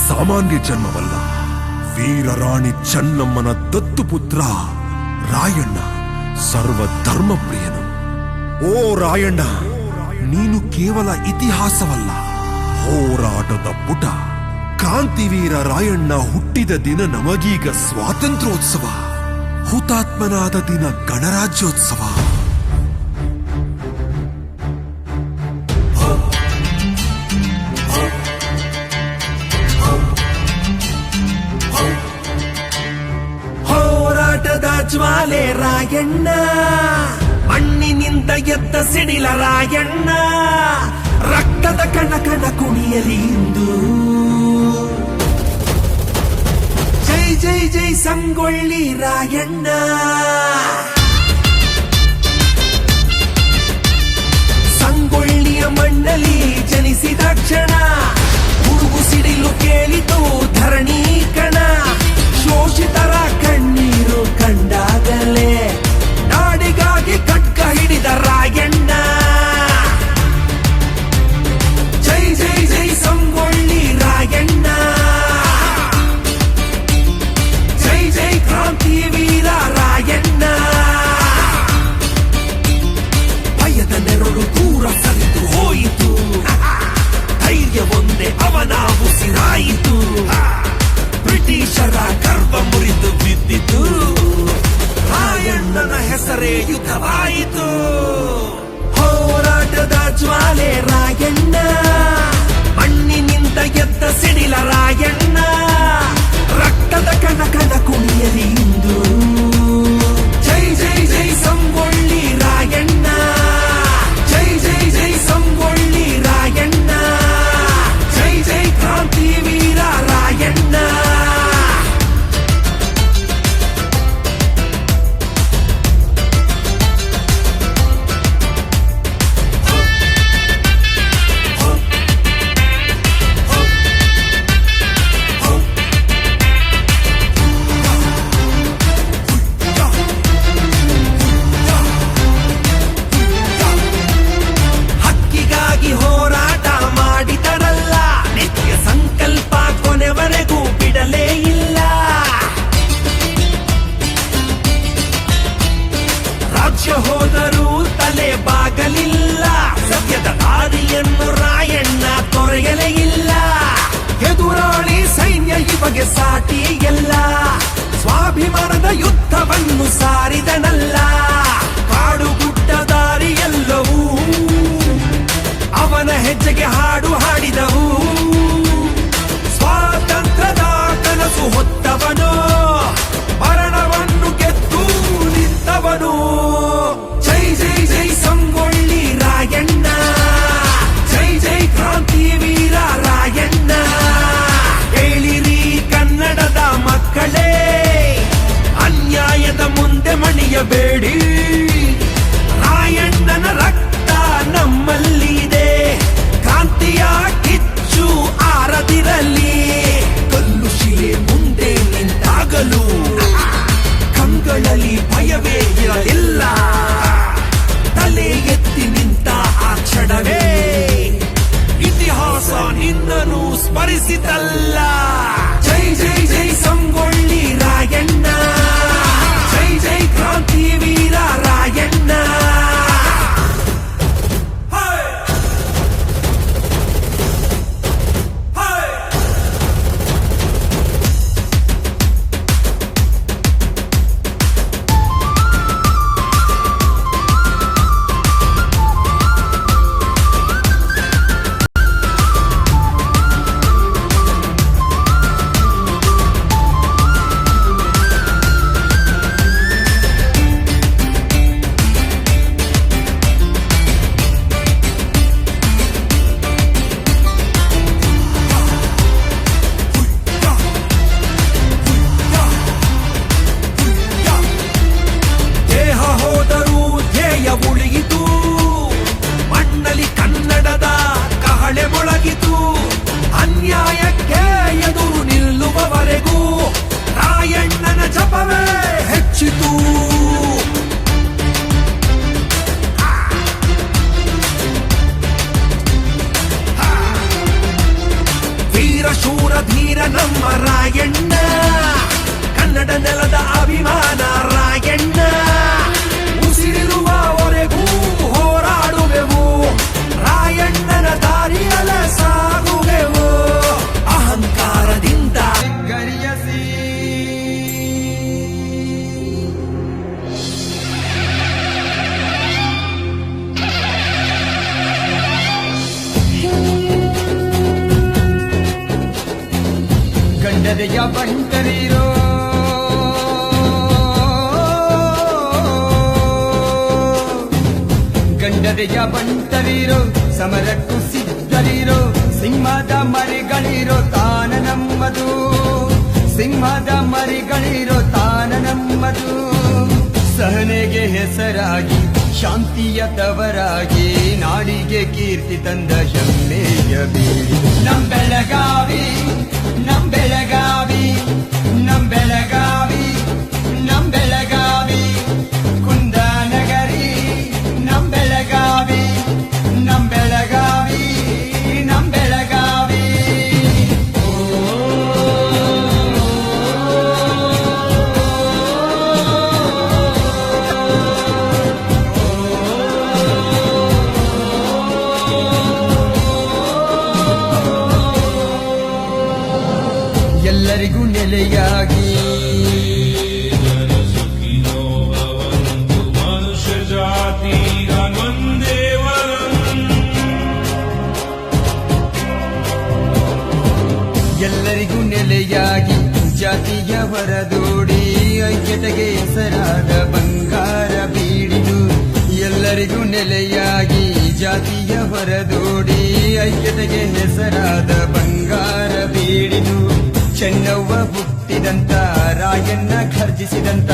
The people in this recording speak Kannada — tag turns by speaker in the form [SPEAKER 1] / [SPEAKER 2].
[SPEAKER 1] ಸಾಮಾನ್ಯ ಜನ್ಮವಲ್ಲ. ವೀರರಾಣಿ ಚೆನ್ನಮ್ಮನ ದತ್ತುಪುತ್ರ ರಾಯಣ್ಣ ಸರ್ವಧರ್ಮಪ್ರಿಯನು. ಓ ರಾಯಣ್ಣ, ನೀನು ಕೇವಲ ಇತಿಹಾಸವಲ್ಲ, ಹೋರಾಟದ ಪುಟ. ಕ್ರಾಂತಿವೀರ ರಾಯಣ್ಣ ಹುಟ್ಟಿದ ದಿನ ನಮಗೀಗ ಸ್ವಾತಂತ್ರ್ಯೋತ್ಸವ, ಹುತಾತ್ಮನಾದ ದಿನ ಗಣರಾಜ್ಯೋತ್ಸವ.
[SPEAKER 2] ಹೋರಾಟದ ಜ್ವಾಲೆ ರಾಯಣ್ಣ, ಮಣ್ಣಿನಿಂದ ಎದ್ದ ಸಿಡಿಲ ರಾಯಣ್ಣ, ರಕ್ತದ ಕಣ ಕಣ ಕುಣಿಯಲಿ ಇಂದು. ಜೈ ಜೈ ಜೈ ಸಂಗೊಳ್ಳಿ ರಾಯಣ್ಣ. ಸಂಗೊಳ್ಳಿಯ ಮಣ್ಣಲ್ಲಿ ಜನಿಸಿದ ಕ್ಷಣ, ಹುಡುಗು ಸಿಡಿಲು ಕೇಳಿತು ಧರಣಿ ಕಣ. ಶೋಷಿತರ ಕಣ್ಣೀರು ಕಂಡಾಗಲೇ ನಾಡಿಗಾಗಿ ಖಡ್ಗ ಹಿಡಿದ ರಾಯಣ್ಣ. ಜೈ ಜೈ ಜೈ ಸಂಗೊಳ್ಳಿ ರಾಯಣ್ಣ. ಜೈ ಜೈ ಕ್ರಾಂತಿ ವೀರ ರಾಯಣ್ಣ. ಭಯದ ನೆರಳು ದೂರ ಸರಿದು ಹೋಯಿತು, ಧೈರ್ಯ ಒಂದೇ ಅವನ ಉಸಿರಾಯಿತು. ಬ್ರಿಟಿಷರ ಗರ್ವ ಮುರಿದು ಬಿದ್ದಿತು, ರಾಯಣ್ಣನ ಹೆಸರೇ ಯುದ್ಧವಾಯಿತು. ಹೋರಾಟದ ಜ್ವಾಲೆ ರಾಯಣ್ಣ, ಮಣ್ಣಿನಿಂದ ಎದ್ದ ಸಿಡಿಲ ರಾಯಣ್ಣ, ರಕ್ತದ ಕಣ ಕಣ ಕುಣಿಯಲಿ ಇಂದು. ಜೈ ಜೈ ಜೈ ಸಂಗೊಳ್ಳಿ ರಾಯಣ್ಣ. ಜೈ ಜೈ ಜೈ ಸಂಗೊಳ್ಳಿ ರಾಯಣ್ಣ. ಜೈ ಜೈ ಕ್ರಾಂತಿ ವೀರ ರಾಯಣ್ಣ. ಹಕ್ಕಿಗಾಗಿ ಹೋರಾಟ ಮಾಡಿದರಲ್ಲ, ನಿತ್ಯ ಸಂಕಲ್ಪ ಕೊನೆವರೆಗೂ ಬಿಡಲೇ ಇಲ್ಲ. ರಾಜ್ಯ ಹೋದರೂ ತಲೆ ಬಾಗಲಿಲ್ಲ, ಸತ್ಯದ ದಾರಿಯನ್ನು ರಾಯಣ್ಣ ತೊರೆಯಲೇ ಇಲ್ಲ. ಎದುರಾಳಿ ಸೈನ್ಯ ಇವಾಗ ಸಾಟಿ ಎಲ್ಲ, ಸ್ವಾಭಿಮಾನದ ಯುದ್ಧವನ್ನು ಸಾರಿದನಲ್ಲ. ಕಾಡು ಗುಡ್ಡ ದಾರಿಯೆಲ್ಲವೂ ಅವನ ಹೆಜ್ಜೆಗೆ ಹಾಡು ಹಾಡಿದವು. ಸ್ವಾತಂತ್ರ್ಯದ ಕನಸು ಹೊತ್ತವನು, ಮರಣವನ್ನು ಗೆದ್ದು ನಿಂತವನು. ಜೈ ಜೈ ಜೈ ಸಂಗೊಳ್ಳಿ ರಾಯಣ್ಣ. ಜೈ ಜೈ ಕ್ರಾಂತಿ ವೀರ ರಾಯಣ್ಣ. ಹೇಳಿರಿ ಕನ್ನಡದ ಮಕ್ಕಳೇ, ಅನ್ಯಾಯದ ಮುಂದೆ ಮಣಿಯಬೇಡಿ. ರಾಯಣ್ಣನ ರಕ್ತ ನಮ್ಮಲ್ಲಿದೆ, ಕ್ರಾಂತಿಯ ಕಿಚ್ಚು ಆರದಿರಲಿ. ಕಲ್ಲು ಶಿಲೆ ಮುಂದೆ ನಿಂತಾಗಲು ಕಂಗಳಲ್ಲಿ ಭಯವೇ ಇರಲಿಲ್ಲ. ತಲೆ ಎತ್ತಿ ನಿಂತ ಆ ಕ್ಷಣವೇ ಇತಿಹಾಸ ನಿನ್ನನ್ನು ಸ್ಮರಿಸಿತಲ್ಲ. ಜೈ ಜೈ ಜೈ ಸಂಗೊಳ್ಳಿ ರಾಯಣ್ಣ. ಜೈ ಜೈ ಕ್ರಾಂತಿ ವೀರ ರಾಯಣ್ಣ. ಧೀರ ನಮ್ಮ ರಾಯಣ್ಣ, ಕನ್ನಡ ನೆಲದ ಅಭಿಮಾನ ರಾಯಣ್ಣ. ಉಸಿರಿರುವವರೆಗೂ ಹೋರಾಡುವೆವು, ರಾಯಣ್ಣನ ದಾರಿಯಲ ಸಾಗುವೆವು. ಅಹಂಕಾರದಿಂದ ಗರಿಯಸಿ ಗಂಡದೆಯ ಬಂಟರಿರೋ, ಗಂಡದೆಯ ಬಂಟರಿರೋ, ಸಮರಕ್ಕೂ ಸಿದ್ಧರಿರೋ, ಸಿಂಹದ ಮರಿಗಳಿರೋ ತಾನ ನಮ್ಮದು, ಸಿಂಹದ ಮರಿಗಳಿರೋ ತಾನ ನಮ್ಮದು. ಸಹನೆಗೆ ಹೆಸರಾಗಿ ಶಾಂತಿಯ ತವರಾಗಿ ನಾಡಿಗೆ ಕೀರ್ತಿ ತಂದ ಹೆಮ್ಮೆಯ ಬೀಡು ನಮ್ ಬೆಳಗಾವಿ, ನಮ್ ಬೆಳಗಾವಿ, ನಮ್ ಬೆಳಗಾವಿ, ನಮ್ ಬೆಳಗಾವಿ. ಕುಂದಾನಗರಿ ನಮ್ ಬೆಳಗಾವಿ, ನಮ್ ಬೆಳಗಾವಿ, ನಮ್ ಬೆಳಗಾವಿ. ಎಲ್ಲರಿಗೂ ನೆಲೆಯಾಗಿ
[SPEAKER 3] ಮನುಷ್ಯ ಜಾತಿ
[SPEAKER 2] ಎಲ್ಲರಿಗೂ ನೆಲೆಯಾಗಿ ಜಾತಿಯ ಹೊರದೋಡಿ ಐಕ್ಯತೆಗೆ ಹೆಸರಾದ ಬಂಗಾರ ಬೀಡಿದು. ಎಲ್ಲರಿಗೂ ನೆಲೆಯಾಗಿ ಜಾತಿಯ ಹೊರದೋಡಿ ಐಕ್ಯತೆಗೆ ಹೆಸರಾದ ಬಂಗಾರ ಬೀಡಿದು. ಚೆನ್ನವ್ವ ಹುಟ್ಟಿದಂತ ರಾಯಣ್ಣ ಘರ್ಜಿಸಿದಂತ